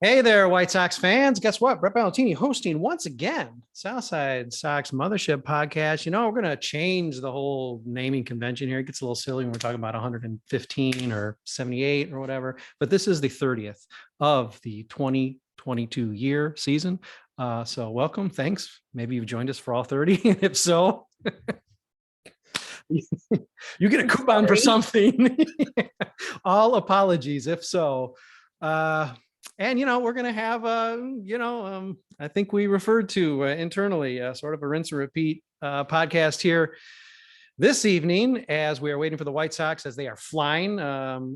Hey there, White Sox fans. Guess what? Brett Ballantini hosting once again Side Sox Mothership Podcast. We're going to change the whole naming convention here. It gets a little silly when we're talking about 115 or 78 or whatever. But this is the 30th of the 2022 year season. So welcome. Thanks. Maybe you've joined us for all 30. If so, you get a coupon for something. All apologies if so. And, we're going to have, I think we referred to internally sort of a rinse and repeat podcast here this evening as we are waiting for the White Sox as they are flying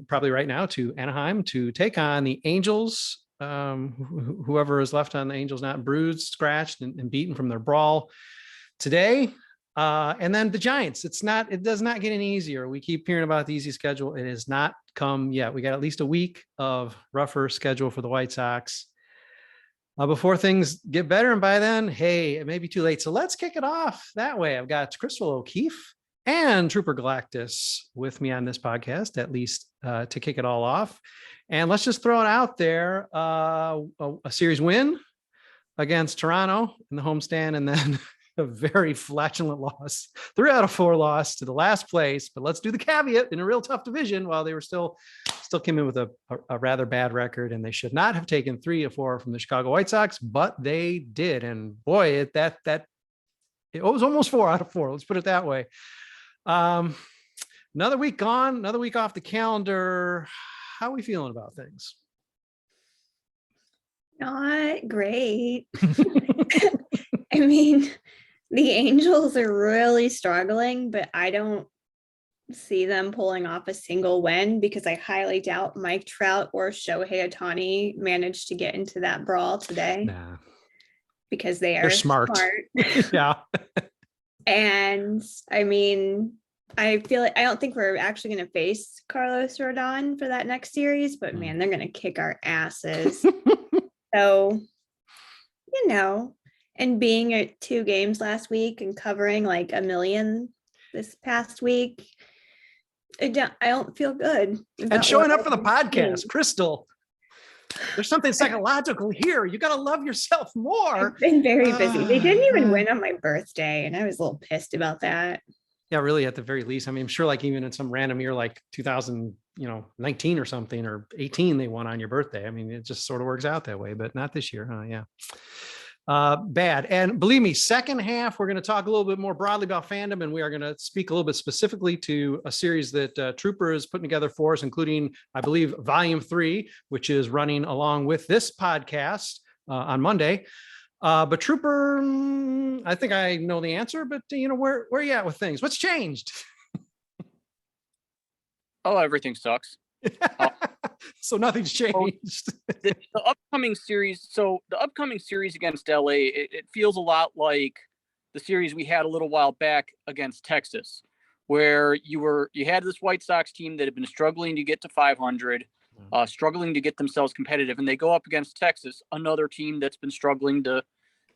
probably right now to Anaheim to take on the Angels. Whoever is left on the Angels, not bruised, scratched, and beaten from their brawl today. And then the Giants. It does not get any easier. We keep hearing about the easy schedule. It has not come yet. We got at least a week of rougher schedule for the White Sox before things get better. And by then, hey, it may be too late. So let's kick it off that way. I've got Chrystal O'Keefe and Trooper Galactus with me on this podcast, at least to kick it all off. And let's just throw it out there. A series win against Toronto in the homestand, and then a very flatulent loss, 3 out of 4 loss to the last place. But let's do the caveat in a real tough division while they were still came in with a rather bad record, and they should not have taken 3 or 4 from the Chicago White Sox, but they did. And boy, it was almost 4 out of 4. Let's put it that way. Another week gone, another week off the calendar. How are we feeling about things? Not great. I mean, the Angels are really struggling, but I don't see them pulling off a single win because I highly doubt Mike Trout or Shohei Ohtani managed to get into that brawl today. Nah. Because they're smart. Yeah. And I mean, I don't think we're actually going to face Carlos Rodon for that next series, but man, they're going to kick our asses. So, and being at 2 games last week and covering like 1 million this past week, I don't feel good. And showing up for the podcast, Chrystal. There's something psychological here. You got to love yourself more. I've been very busy. They didn't even win on my birthday, and I was a little pissed about that. Yeah, really, at the very least. I mean, I'm sure like even in some random year like 2019 or something, or 18, they won on your birthday. I mean, it just sort of works out that way, but not this year. Yeah. Bad. And believe me, second half, we're going to talk a little bit more broadly about fandom, and we are going to speak a little bit specifically to a series that Trooper is putting together for us, including, I believe, Volume 3, which is running along with this podcast on Monday. But Trooper, I think I know the answer, but where are you at with things? What's changed? Oh, everything sucks. So nothing's changed. The upcoming series against LA, it feels a lot like the series we had a little while back against Texas, where you had this White Sox team that had been struggling to get to 500, struggling to get themselves competitive, and they go up against Texas, another team that's been struggling to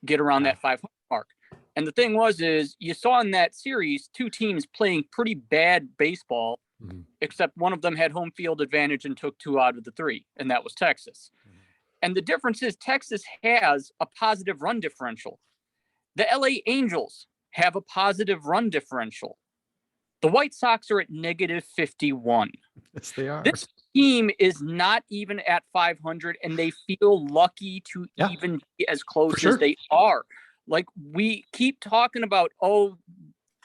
get around that 500 mark. And the thing is you saw in that series 2 teams playing pretty bad baseball. Mm-hmm. Except one of them had home field advantage and took 2 out of the 3, and that was Texas. Mm-hmm. And the difference is Texas has a positive run differential. The LA Angels have a positive run differential. The White Sox are at -51. Yes, they are. This team is not even at 500, and they feel lucky to even be as close as they are. Like, we keep talking about,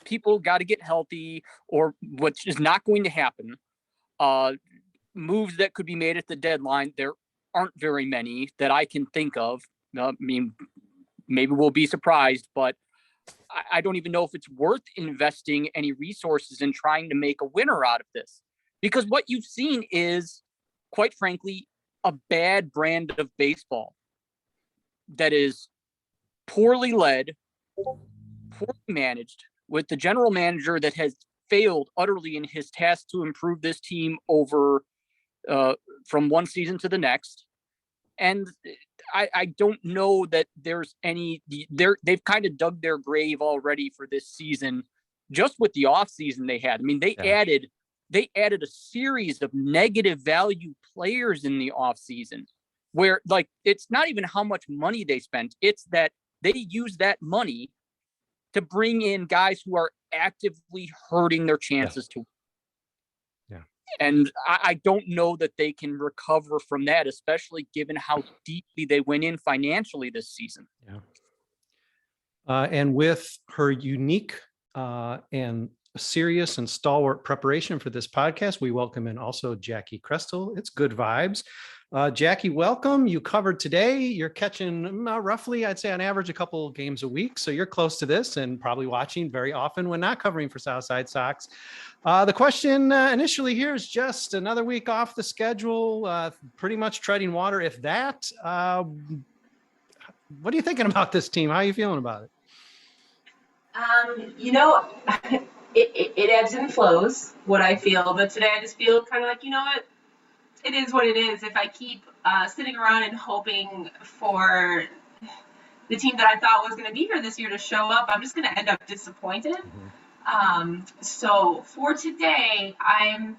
people got to get healthy, or which is not going to happen. Moves that could be made at the deadline. There aren't very many that I can think of. I mean, maybe we'll be surprised, but I don't even know if it's worth investing any resources in trying to make a winner out of this. Because what you've seen is, quite frankly, a bad brand of baseball that is poorly led, poorly managed, with the general manager that has failed utterly in his task to improve this team over from one season to the next. And I don't know that there's they've kind of dug their grave already for this season, just with the off season they had. I mean, they added a series of negative value players in the off season. where like it's not even how much money they spent, it's that they use that money to bring in guys who are actively hurting their chances to. Yeah. And I don't know that they can recover from that, especially given how deeply they went in financially this season. Yeah. And with her unique and serious and stalwart preparation for this podcast, we welcome in also Jacki Krestel. It's good vibes. Jacki, welcome. You covered today. You're catching roughly, I'd say on average, a couple of games a week. So you're close to this and probably watching very often when not covering for Side Sox. The question initially here is just another week off the schedule, pretty much treading water. If that, what are you thinking about this team? How are you feeling about it? It ebbs and flows what I feel, but today I just feel kind of like, you know what, it is what it is. If I keep sitting around and hoping for the team that I thought was going to be here this year to show up, I'm just going to end up disappointed. Mm-hmm. So for today, I'm,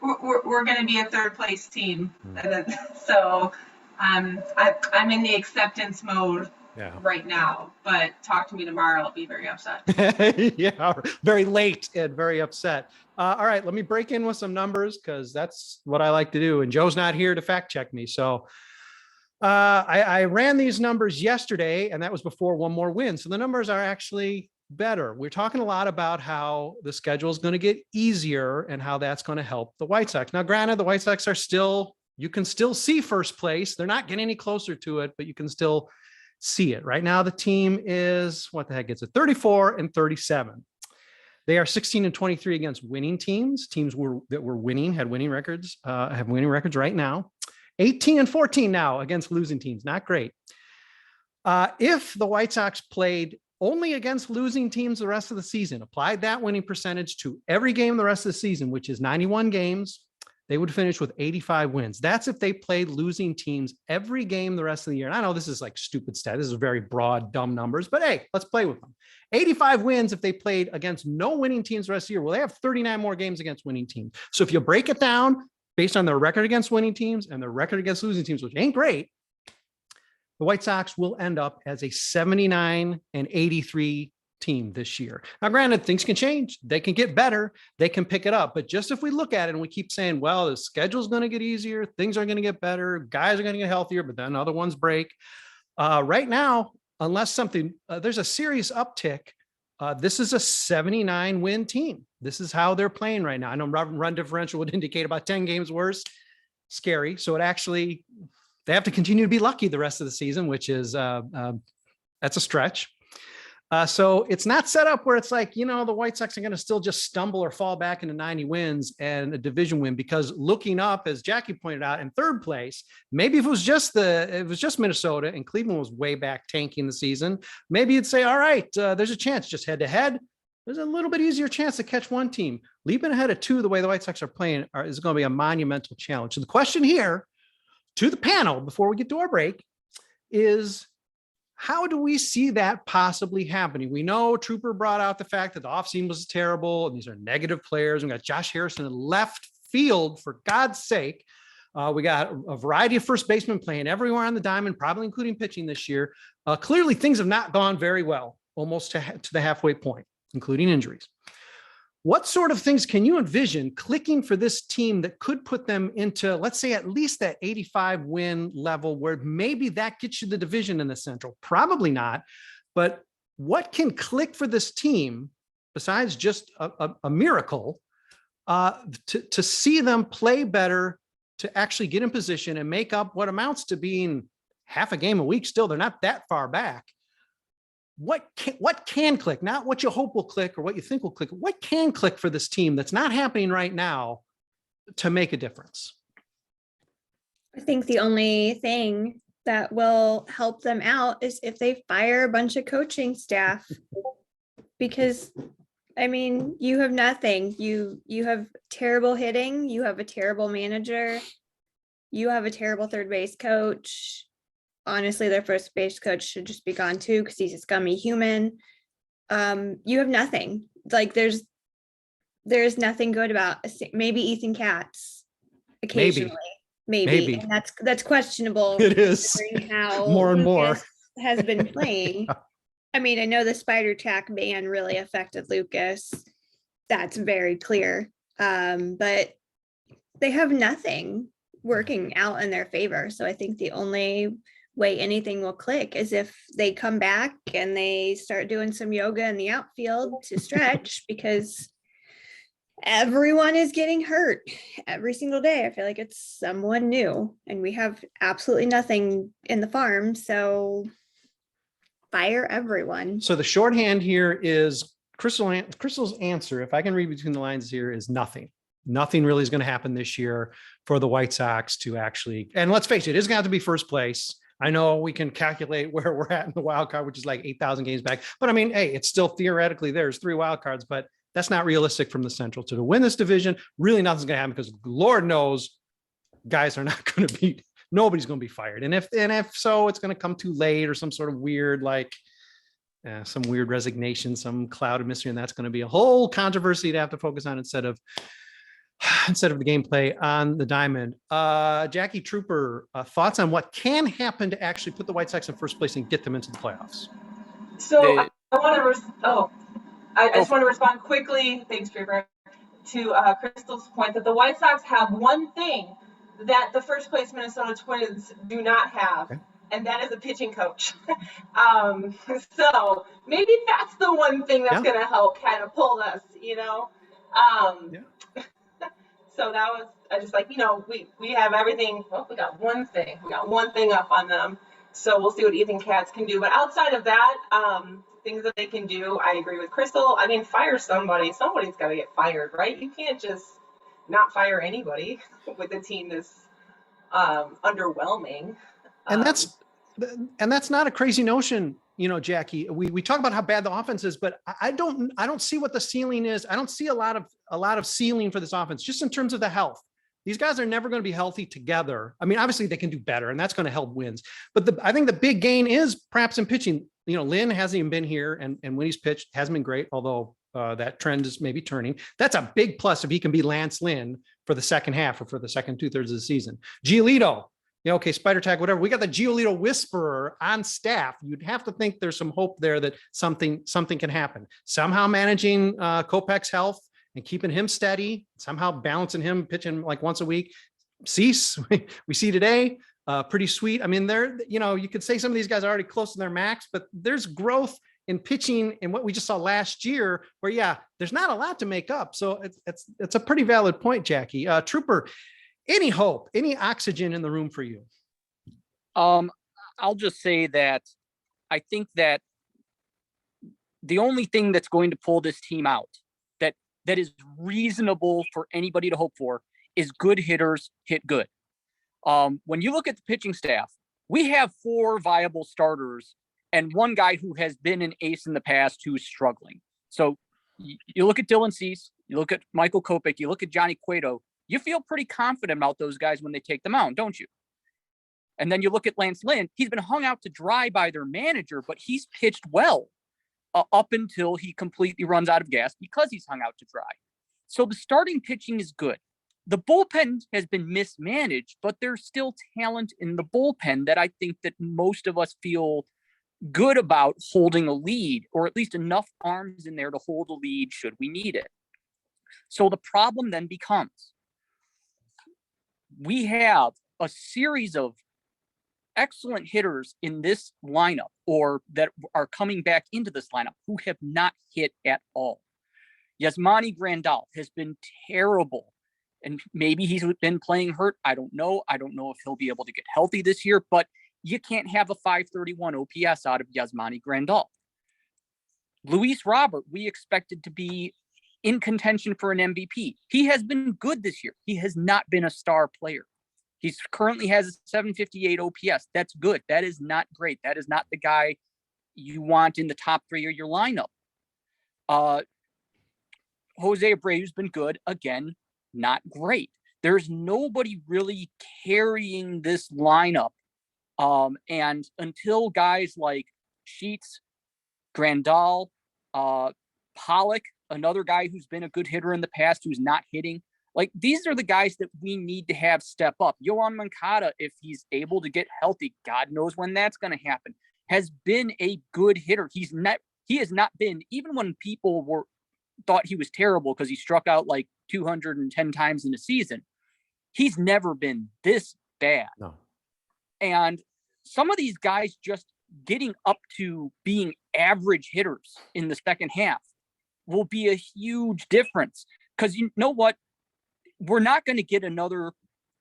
we're going to be a third place team. Mm-hmm. So I'm in the acceptance mode. Yeah. Right now, but talk to me tomorrow. I'll be very upset. Yeah, very late and very upset. All right, let me break in with some numbers because that's what I like to do. And Joe's not here to fact check me. So I ran these numbers yesterday, and that was before one more win. So the numbers are actually better. We're talking a lot about how the schedule is going to get easier and how that's going to help the White Sox. Now, granted, the White Sox are still, you can still see first place. They're not getting any closer to it, but you can still see it. Right now, the team is, what the heck is it? 34-37. They are 16-23 against winning teams. Teams that were winning, had winning records, have winning records right now. 18-14 now against losing teams. Not great. If the White Sox played only against losing teams the rest of the season, applied that winning percentage to every game the rest of the season, which is 91 games, they would finish with 85 wins. That's if they played losing teams every game the rest of the year. And I know this is like stupid stat. This is very broad, dumb numbers, but hey, let's play with them. 85 wins if they played against no winning teams the rest of the year. Well, they have 39 more games against winning teams. So if you break it down based on their record against winning teams and their record against losing teams, which ain't great, the White Sox will end up as a 79-83 team this year. Now, granted, things can change. They can get better. They can pick it up. But just if we look at it and we keep saying, well, the schedule's going to get easier, things are going to get better, guys are going to get healthier, but then other ones break. Right now, unless something, there's a serious uptick. This is a 79 win team. This is how they're playing right now. I know run differential would indicate about 10 games worse. Scary. So it actually, they have to continue to be lucky the rest of the season, which is, that's a stretch. So it's not set up where it's like, the White Sox are going to still just stumble or fall back into 90 wins and a division win, because looking up, as Jacki pointed out, in third place, maybe if it was just Minnesota and Cleveland was way back tanking the season, maybe you'd say, all right, there's a chance just head to head. There's a little bit easier chance to catch one team. Leaping ahead of two, the way the White Sox are playing is going to be a monumental challenge. So the question here to the panel before we get to our break is, how do we see that possibly happening? We know Trooper brought out the fact that the offseason was terrible, and these are negative players. We got Josh Harrison in left field, for God's sake. We got a variety of first basemen playing everywhere on the diamond, probably including pitching this year. Clearly, things have not gone very well, almost to the halfway point, including injuries. What sort of things can you envision clicking for this team that could put them into, let's say, at least that 85 win level, where maybe that gets you the division in the Central? Probably not. But what can click for this team besides just a miracle to see them play better, to actually get in position and make up what amounts to being half a game a week? Still, they're not that far back. What can click, not what you hope will click or what you think will click. What can click for this team that's not happening right now to make a difference? I think the only thing that will help them out is if they fire a bunch of coaching staff, because you have nothing. You have terrible hitting. You have a terrible manager. You have a terrible third base coach. Honestly, their first base coach should just be gone too, because he's a scummy human. You have nothing. Like there's nothing good about maybe Ethan Katz. occasionally. Maybe. And that's questionable. It is how more and Lucas more has been playing. I mean, I know the spider tack ban really affected Lucas. That's very clear. But they have nothing working out in their favor. So I think the only way anything will click is if they come back and they start doing some yoga in the outfield to stretch, because everyone is getting hurt every single day. I feel like it's someone new, and we have absolutely nothing in the farm. So fire everyone. So the shorthand here is Crystal's answer, if I can read between the lines here, is nothing. Nothing really is going to happen this year for the White Sox to actually, and let's face it, it's going to have to be first place. I know we can calculate where we're at in the wild card, which is like 8,000 games back. But I mean, hey, it's still theoretically there's 3 wild cards, but that's not realistic from the Central. To win this division, really nothing's going to happen, because Lord knows guys are not going to be, nobody's going to be fired. And if so, it's going to come too late, or some sort of weird, some weird resignation, some cloud of mystery. And that's going to be a whole controversy to have to focus on instead of the gameplay on the diamond. Jackie Trooper, thoughts on what can happen to actually put the White Sox in first place and get them into the playoffs? So I want to, I just want to respond quickly, thanks Trooper, to Crystal's point that the White Sox have one thing that the first place Minnesota Twins do not have. Okay. And that is a pitching coach. So maybe that's the one thing that's going to help kind of pull us, So that was, I just we have everything. Well, we got one thing. We got one thing up on them. So we'll see what Ethan Katz can do. But outside of that, things that they can do, I agree with Chrystal. I mean, fire somebody. Somebody's got to get fired, right? You can't just not fire anybody with a team that's underwhelming. And that's not a crazy notion, Jackie. We talk about how bad the offense is, but I don't see what the ceiling is. I don't see a lot of ceiling for this offense, just in terms of the health. These guys are never going to be healthy together. I mean, obviously they can do better, and that's going to help wins. But I think the big gain is perhaps in pitching. Lynn hasn't even been here, and when he's pitched, hasn't been great, although that trend is maybe turning. That's a big plus if he can be Lance Lynn for the second half or for the second 2/3 of the season. Giolito, okay, spider tag, whatever. We got the Giolito whisperer on staff. You'd have to think there's some hope there that something can happen. Somehow managing Kopech's health and keeping him steady, somehow balancing him pitching like once a week. Cease, we see today, pretty sweet. I mean, you could say some of these guys are already close to their max, but there's growth in pitching in what we just saw last year where, there's not a lot to make up. So it's a pretty valid point, Jackie. Trooper, any hope, any oxygen in the room for you? I'll just say that I think that the only thing that's going to pull this team out that is reasonable for anybody to hope for is good hitters hit good. When you look at the pitching staff, we have 4 viable starters and one guy who has been an ace in the past who's struggling. So you look at Dylan Cease, you look at Michael Kopech, you look at Johnny Cueto, you feel pretty confident about those guys when they take the mound, don't you? And then you look at Lance Lynn, he's been hung out to dry by their manager, but he's pitched well up until he completely runs out of gas because he's hung out to dry. So the starting pitching is good. The bullpen has been mismanaged, but there's still talent in the bullpen that I think that most of us feel good about holding a lead, or at least enough arms in there to hold a lead should we need it. So the problem then becomes, we have a series of excellent hitters in this lineup, or that are coming back into this lineup, who have not hit at all. Yasmani Grandal has been terrible, and maybe he's been playing hurt. I don't know. I don't know if he'll be able to get healthy this year, but you can't have a 531 OPS out of Yasmani Grandal. Luis Robert, we expected to be in contention for an MVP. He has been good this year. He has not been a star player. He currently has a 758 OPS. That's good. That is not great. That is not the guy you want in the top 3 of your lineup. Jose Abreu's been good. Again, not great. There's nobody really carrying this lineup. And until guys like Sheets, Grandal, Pollock, another guy who's been a good hitter in the past, who's not hitting, Like, these are the guys that we need to have step up. Yohan Moncada, if he's able to get healthy, God knows when that's going to happen, has been a good hitter. He has not been, even when people thought he was terrible because he struck out like 210 times in a season, he's never been this bad. No. And some of these guys just getting up to being average hitters in the second half will be a huge difference. Because you know what? We're not going to get another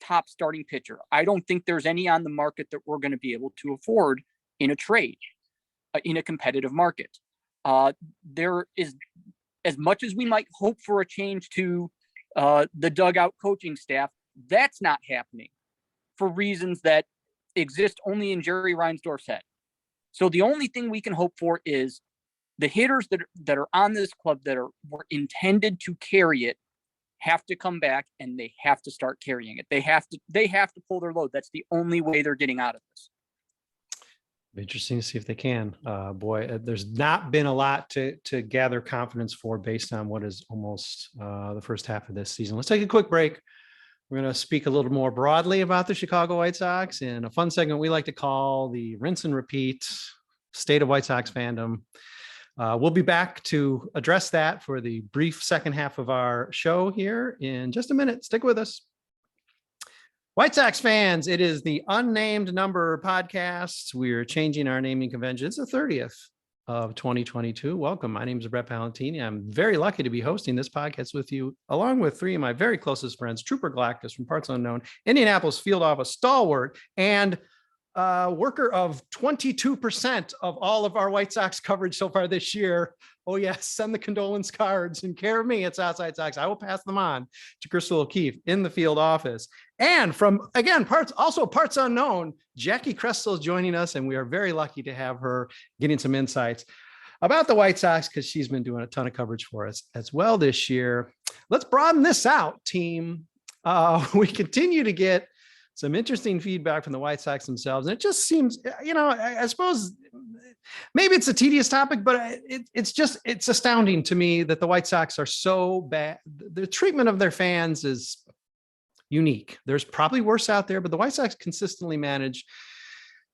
top starting pitcher. I don't think there's any on the market that we're going to be able to afford in a trade, in a competitive market. There is, as much as we might hope for a change to the dugout coaching staff, that's not happening for reasons that exist only in Jerry Reinsdorf's head. So the only thing we can hope for is the hitters that are on this club were intended to carry it have to come back, and they have to start carrying it. They have to pull their load. That's the only way they're getting out of this. Interesting to see if they can. There's not been a lot to gather confidence for based on what is almost the first half of this season. Let's take a quick break. We're going to speak a little more broadly about the Chicago White Sox in a fun segment we like to call the rinse and repeat state of White Sox fandom. We'll be back to address that for the brief second half of our show here in just a minute. Stick with us. White Sox fans, it is the Unnamed Number podcast. We're changing our naming convention. It's the 30th of 2022. Welcome. My name is Brett Ballantini. I'm very lucky to be hosting this podcast with you, along with three of my very closest friends, Trooper Galactus from Parts Unknown, Indianapolis field office stalwart, and worker of 22% of all of our White Sox coverage so far this year. Oh yes, send the condolence cards and care of me at Southside Sox. I will pass them on to Chrystal O'Keefe in the field office. And from, again, Parts Unknown, Jacki Krestel is joining us, and we are very lucky to have her getting some insights about the White Sox because she's been doing a ton of coverage for us as well this year. Let's broaden this out, team. We continue to get some interesting feedback from the White Sox themselves. And it just seems, I suppose maybe it's a tedious topic, but it's astounding to me that the White Sox are so bad. The treatment of their fans is unique. There's probably worse out there, but the White Sox consistently manage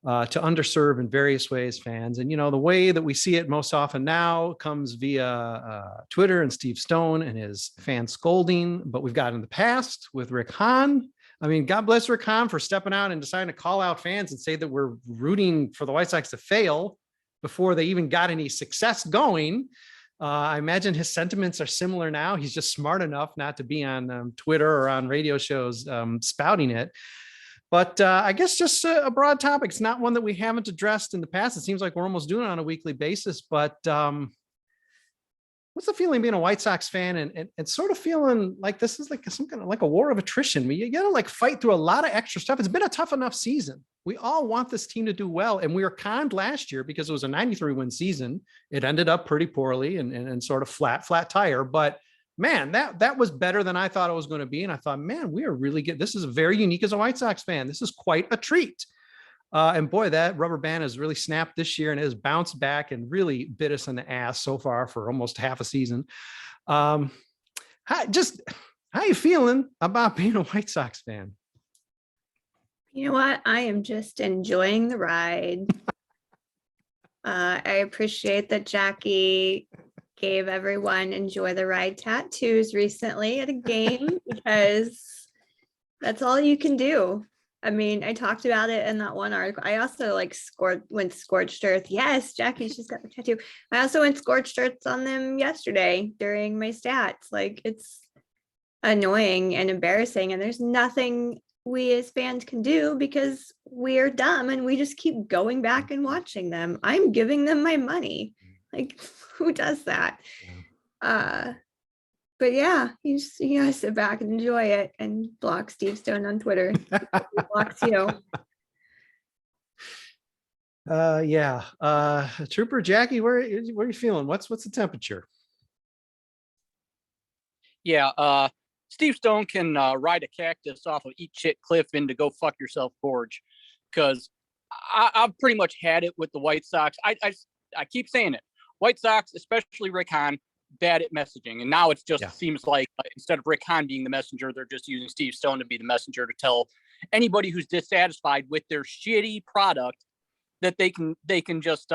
to underserve in various ways fans. And, the way that we see it most often now comes via Twitter and Steve Stone and his fan scolding. But we've got in the past with Rick Hahn. I mean, God bless Rick Hahn for stepping out and deciding to call out fans and say that we're rooting for the White Sox to fail before they even got any success going. I imagine his sentiments are similar now. He's just smart enough not to be on Twitter or on radio shows spouting it. But I guess just a broad topic. It's not one that we haven't addressed in the past. It seems like we're almost doing it on a weekly basis. But what's the feeling being a White Sox fan and sort of feeling like this is like some kind of like a war of attrition? You got to like fight through a lot of extra stuff. It's been a tough enough season. We all want this team to do well. And we were conned last year because it was a 93-win season. It ended up pretty poorly and sort of flat tire. But man, that was better than I thought it was going to be. And I thought, man, we are really good. This is very unique as a White Sox fan. This is quite a treat. And boy, that rubber band has really snapped this year and has bounced back and really bit us in the ass so far for almost half a season. How you feeling about being a White Sox fan? You know what? I am just enjoying the ride. I appreciate that Jacki gave everyone enjoy the ride tattoos recently at a game because that's all you can do. I mean, I talked about it in that one article. I also went scorched earth. Yes, Jacki, she's got the tattoo. I also went scorched earth on them yesterday during my stats. Like, it's annoying and embarrassing, and there's nothing we as fans can do because we're dumb and we just keep going back and watching them. I'm giving them my money. Like, who does that? Yeah. But yeah, you gotta sit back and enjoy it and block Steve Stone on Twitter. He blocks you. Trooper Jacki, where are you feeling? What's the temperature? Yeah, Steve Stone can ride a cactus off of Eat Shit Cliff into Go Fuck Yourself Gorge, because I've pretty much had it with the White Sox. I keep saying it. White Sox, especially Rick Hahn, bad at messaging. And now it's just Yeah. seems like instead of Rick Hahn being the messenger, they're just using Steve Stone to be the messenger to tell anybody who's dissatisfied with their shitty product that they can just,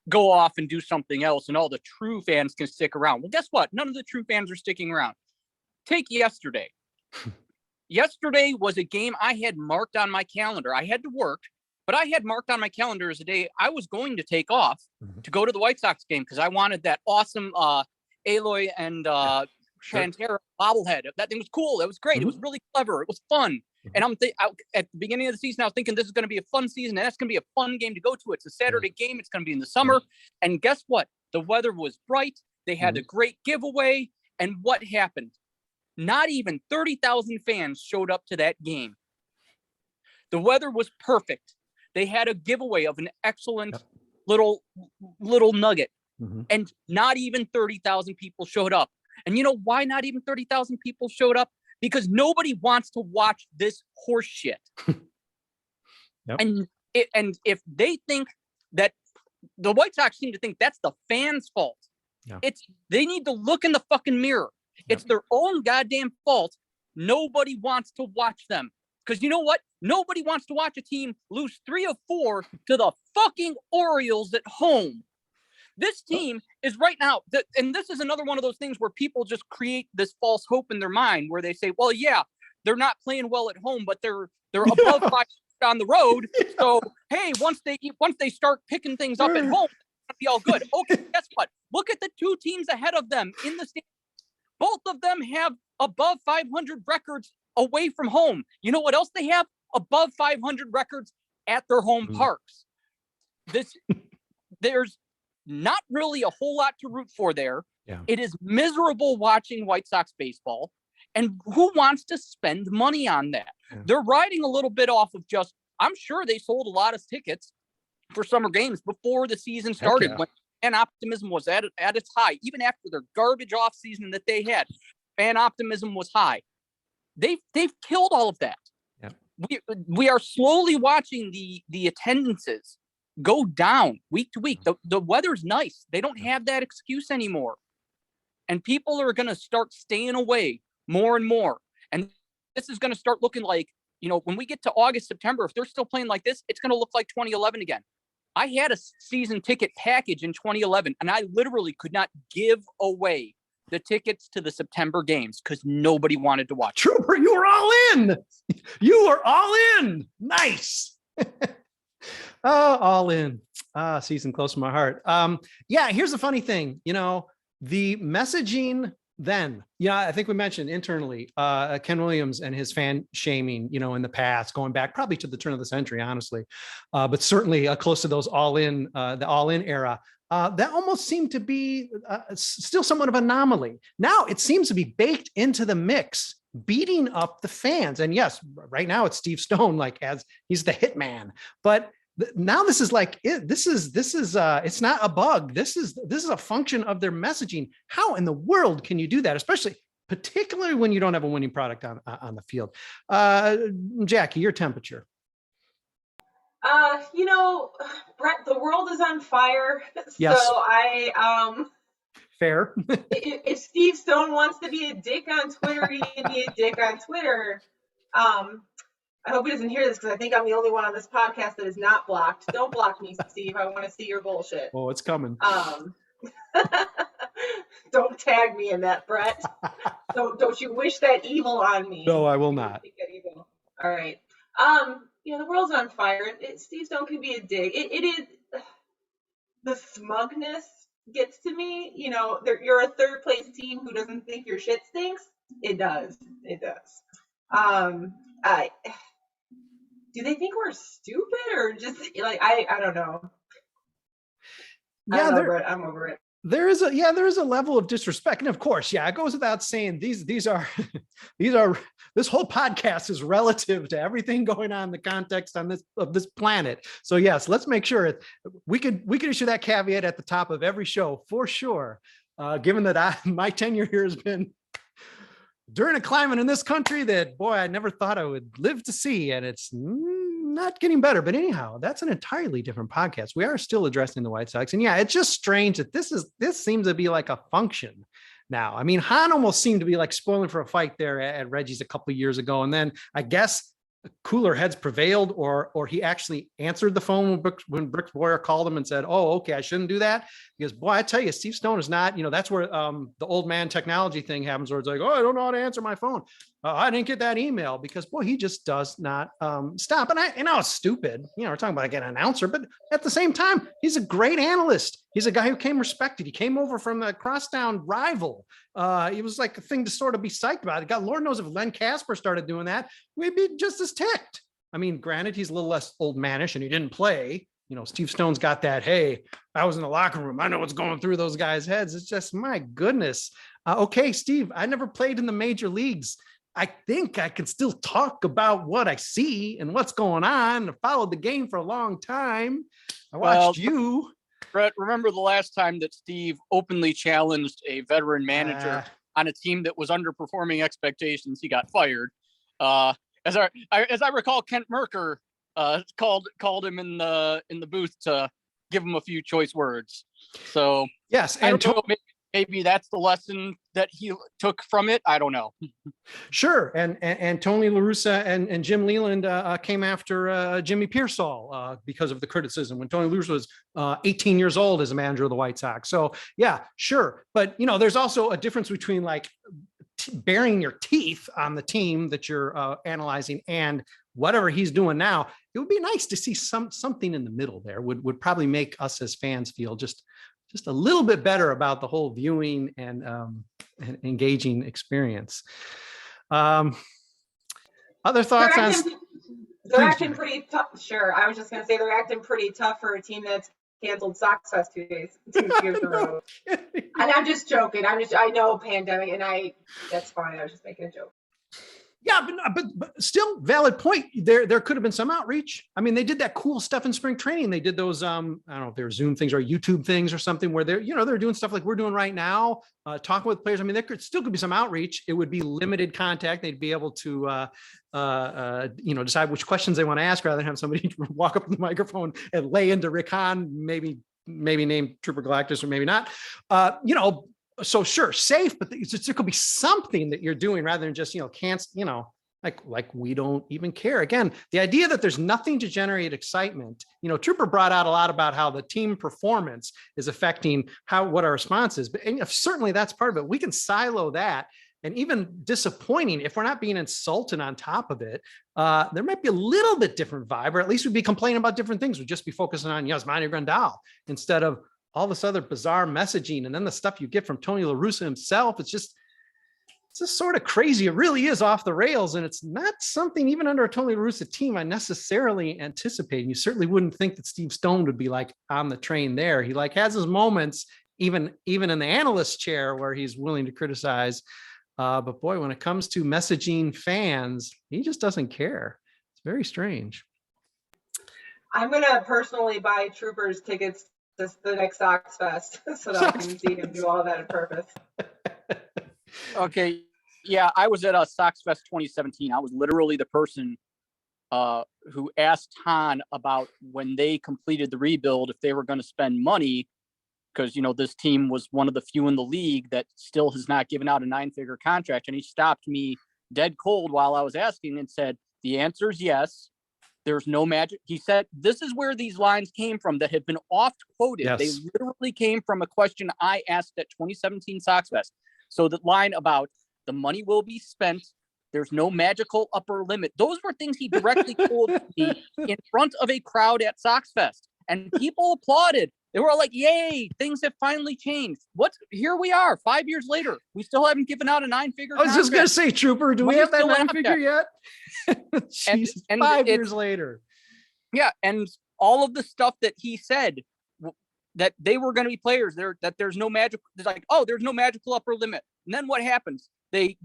go off and do something else, and all the true fans can stick around. Well, guess what? None of the true fans are sticking around. Take yesterday. Yesterday was a game I had marked on my calendar. I had to work, but I had marked on my calendar as a day I was going to take off to go to the White Sox game because I wanted that awesome Aloy and Pantera bobblehead. That thing was cool. It was great. It was really clever. It was fun. And at the beginning of the season, I was thinking this is going to be a fun season, and that's going to be a fun game to go to. It's a Saturday game. It's going to be in the summer. And guess what? The weather was bright. They had a great giveaway. And what happened? Not even 30,000 fans showed up to that game. The weather was perfect. They had a giveaway of an excellent little nugget. And not even 30,000 people showed up. And you know why not even 30,000 people showed up? Because nobody wants to watch this horse shit. And if they think that the White Sox seem to think that's the fans' fault, they need to look in the fucking mirror. It's their own goddamn fault. Nobody wants to watch them. Because you know what? Nobody wants to watch a team lose 3 of 4 to the fucking Orioles at home. This team is right now, and this is another one of those things where people just create this false hope in their mind where they say, well, yeah, they're not playing well at home, but they're above 5 on the road. So, hey, once they start picking things up at home, it'll be all good. Okay, guess what? Look at the 2 teams ahead of them in the standings. Both of them have above 500 records away from home. You know what else they have? Above 500 records at their home parks. There's not really a whole lot to root for there. It is miserable watching White Sox baseball. And who wants to spend money on that? They're riding a little bit off of I'm sure they sold a lot of tickets for summer games before the season started when fan optimism was at its high. Even after their garbage off season that they had, fan optimism was high. They've killed all of that. We are slowly watching the attendances go down week to week. The weather's nice. They don't have that excuse anymore. And people are going to start staying away more and more. And this is going to start looking like, when we get to August, September, if they're still playing like this, it's going to look like 2011 again. I had a season ticket package in 2011, and I literally could not give away the tickets to the September games because nobody wanted to watch. Trooper, you were all in. You were all in. Nice. All in. Season close to my heart. Here's the funny thing. The messaging then, I think we mentioned internally, Ken Williams and his fan shaming, in the past, going back probably to the turn of the century, honestly, but certainly close to those the all-in era. That almost seemed to be still somewhat of an anomaly. Now it seems to be baked into the mix, beating up the fans. And yes, right now it's Steve Stone, as he's the hitman, but now this is it's not a bug. This is a function of their messaging. How in the world can you do that? Particularly when you don't have a winning product on the field. Jackie, your temperature. Brett, the world is on fire. Yes. So I Fair. if Steve Stone wants to be a dick on Twitter, he can be a dick on Twitter. I hope he doesn't hear this because I think I'm the only one on this podcast that is not blocked. Don't block me, Steve. I want to see your bullshit. Oh, it's coming. Don't tag me in that, Brett. Don't you wish that evil on me? No, I will not. All right. The world's on fire. Steve Stone can be a dig. It is the smugness gets to me. You're a third place team who doesn't think your shit stinks. It does. Do they think we're stupid or just I don't know. Brett, I'm over it. There is a level of disrespect, and of course, it goes without saying. These are this whole podcast is relative to everything going on in the context of this planet. So yes, let's make sure we could issue that caveat at the top of every show for sure. Given that my tenure here has been during a climate in this country that, boy, I never thought I would live to see, and it's not getting better. But anyhow, that's an entirely different podcast. We are still addressing the White Sox. And yeah, it's just strange that this seems to be like a function now. I mean, Hahn almost seemed to be like spoiling for a fight there at Reggie's a couple of years ago. And then I guess cooler heads prevailed, or he actually answered the phone when Brick Boyer called him and said, oh, okay, I shouldn't do that. Because boy, I tell you, Steve Stone is not, that's where the old man technology thing happens, where it's like, oh, I don't know how to answer my phone. I didn't get that email, because boy, he just does not stop. And I know it's stupid, we're talking about getting an announcer, but at the same time, he's a great analyst. He's a guy who came respected. He came over from the crosstown rival. It was like a thing to sort of be psyched about. God, Lord knows if Len Casper started doing that, we'd be just as ticked. I mean, granted, he's a little less old manish and he didn't play. Steve Stone's got that, hey, I was in the locker room, I know what's going through those guys' heads. It's just, my goodness. Okay, Steve, I never played in the major leagues. I think I can still talk about what I see and what's going on. I followed the game for a long time. I watched you. Brett, remember the last time that Steve openly challenged a veteran manager on a team that was underperforming expectations? He got fired. As I recall, Kent Merker called him in the booth to give him a few choice words. So yes, and maybe that's the lesson that he took from it. I don't know. Sure. And Tony La Russa and Jim Leland came after Jimmy Pearsall because of the criticism when Tony La Russa was 18 years old as a manager of the White Sox. So yeah, sure. But there's also a difference between like burying your teeth on the team that you're analyzing and whatever he's doing now. It would be nice to see something in the middle there. Would probably make us as fans feel just a little bit better about the whole viewing and engaging experience. Other thoughts on? They're acting pretty tough. Sure, I was just going to say they're acting pretty tough for a team that's canceled Sox Fest 2 years in a row. And I'm just joking. I know pandemic, and that's fine. I was just making a joke. Yeah, but still valid point. There could have been some outreach. I mean, they did that cool stuff in spring training. They did those, I don't know if they're Zoom things or YouTube things or something where they're doing stuff like we're doing right now, talking with players. I mean, there could be some outreach. It would be limited contact. They'd be able to, decide which questions they want to ask rather than have somebody walk up to the microphone and lay into Rick Hahn, maybe name Trooper Galactus or maybe not. So sure, safe, but there could be something that you're doing rather than just, like we don't even care. Again, the idea that there's nothing to generate excitement, Trooper brought out a lot about how the team performance is affecting what our response is, but certainly that's part of it. We can silo that. And even disappointing, if we're not being insulted on top of it, there might be a little bit different vibe, or at least we'd be complaining about different things. We'd just be focusing on Yasmani Grandal instead of all this other bizarre messaging. And then the stuff you get from Tony La Russa himself, it's just sort of crazy. It really is off the rails. And it's not something even under a Tony La Russa team I necessarily anticipate. And you certainly wouldn't think that Steve Stone would be like on the train there. He has his moments, even in the analyst chair where he's willing to criticize. But boy, when it comes to messaging fans, he just doesn't care. It's very strange. I'm going to personally buy Troopers tickets the next Sox Fest so that I can see him do all that on purpose. Okay. Yeah, I was at Sox Fest 2017. I was literally the person who asked Hahn about when they completed the rebuild, if they were going to spend money, because, this team was one of the few in the league that still has not given out a 9-figure contract. And he stopped me dead cold while I was asking and said, the answer is yes. There's no magic. He said, this is where these lines came from that have been oft quoted. Yes. They literally came from a question I asked at 2017 Sox Fest. So the line about the money will be spent, there's no magical upper limit. Those were things he directly told me in front of a crowd at Sox Fest. And people applauded. They were all like, yay, things have finally changed. Here we are 5 years later. We still haven't given out a 9-figure contract. I was just going to say, Trooper, do we have that 9-figure yet? Jesus, and 5 years later. Yeah, and all of the stuff that he said, that they were going to be players, that there's no magic. There's like, there's no magical upper limit. And then what happens? They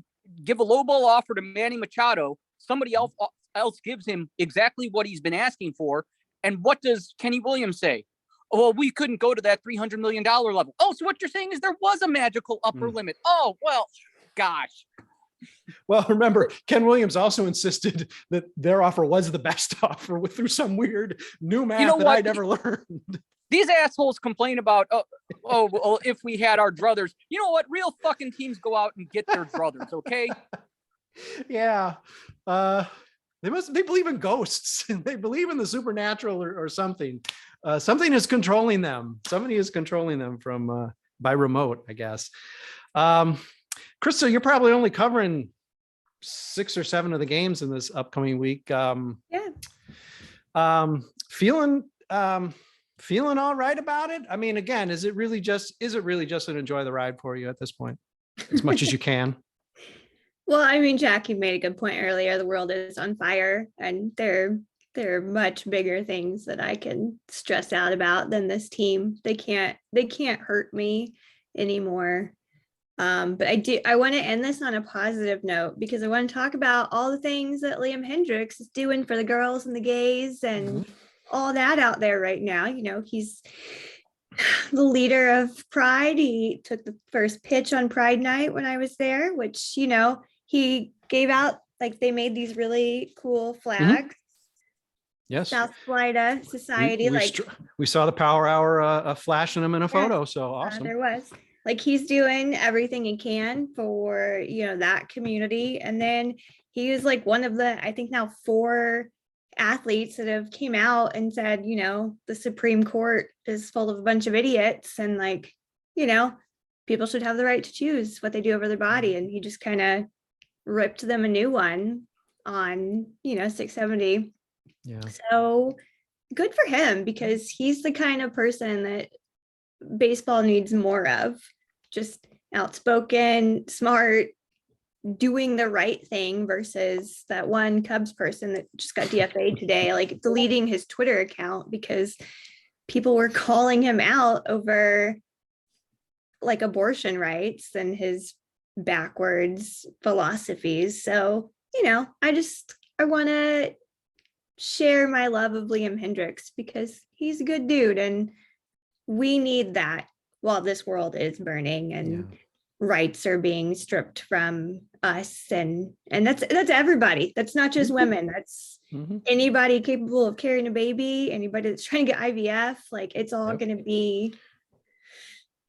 give a low ball offer to Manny Machado. Somebody else gives him exactly what he's been asking for. And what does Kenny Williams say? Oh, well, we couldn't go to that $300 million level. Oh, so what you're saying is there was a magical upper limit. Oh, well, gosh. Well, remember, Ken Williams also insisted that their offer was the best offer through some weird new math that I never learned. These assholes complain about, well, if we had our druthers. You know what? Real fucking teams go out and get their druthers, okay? Yeah. They believe in ghosts. They believe in the supernatural or something. Something is controlling them. Somebody is controlling them from by remote, I guess. Chrystal, you're probably only covering 6 or 7 of the games in this upcoming week. Feeling all right about it? I mean, again, is it really just an enjoy the ride for you at this point, as much as you can? Well, I mean, Jackie made a good point earlier. The world is on fire, and there are much bigger things that I can stress out about than this team. They can't hurt me anymore. But I want to end this on a positive note, because I want to talk about all the things that Liam Hendriks is doing for the girls and the gays and all that out there right now. You know, he's the leader of Pride. He took the first pitch on Pride Night when I was there, which, you know, he gave out, like, they made these really cool flags. Yes. South Florida Society. We saw the Power Hour flashing them in a photo. So awesome. There was. Like, he's doing everything he can for, you know, that community. And then he was like one of the, I think now 4 athletes that have came out and said, you know, the Supreme Court is full of a bunch of idiots, and, like, you know, people should have the right to choose what they do over their body. And he just kind of ripped them a new one on, you know, 670. Yeah. So good for him, because he's the kind of person that baseball needs more of. Just outspoken, smart, doing the right thing, versus that one Cubs person that just got DFA'd today, like deleting his Twitter account because people were calling him out over, like, abortion rights and his backwards philosophies. So, you know, I want to share my love of Liam Hendriks, because he's a good dude, and we need that while this world is burning and rights are being stripped from us. And that's everybody. That's not just women. That's anybody capable of carrying a baby, anybody that's trying to get IVF. Like, it's all going to be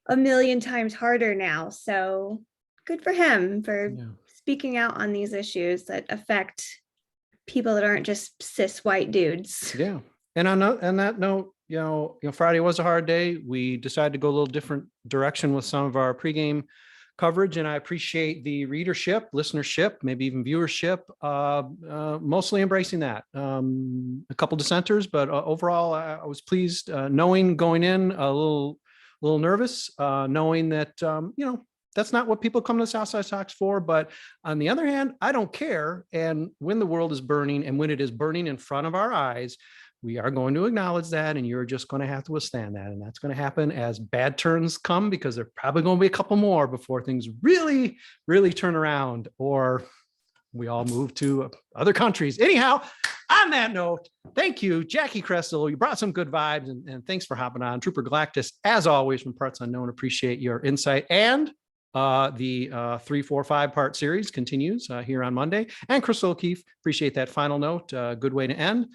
a million times harder now. So good for him for speaking out on these issues that affect people that aren't just cis white dudes. Yeah. And on that note, you know, Friday was a hard day. We decided to go a little different direction with some of our pregame coverage, and I appreciate the readership, listenership, maybe even viewership, mostly embracing that. A couple dissenters, but overall, I was pleased, knowing going in a little nervous, knowing that, you know, that's not what people come to the South Side Sox for. But on the other hand, I don't care. And when the world is burning, and when it is burning in front of our eyes, we are going to acknowledge that, and you're just going to have to withstand that. And that's going to happen as bad turns come, because there are probably going to be a couple more before things really, really turn around, or we all move to other countries. Anyhow, on that note, thank you, Jacki Krestel. You brought some good vibes, and thanks for hopping on. Trooper Galactus, as always, from Parts Unknown, appreciate your insight. And the 3, 4, 5 part series continues here on Monday. And Chrystal O'Keefe, appreciate that final note. Good way to end.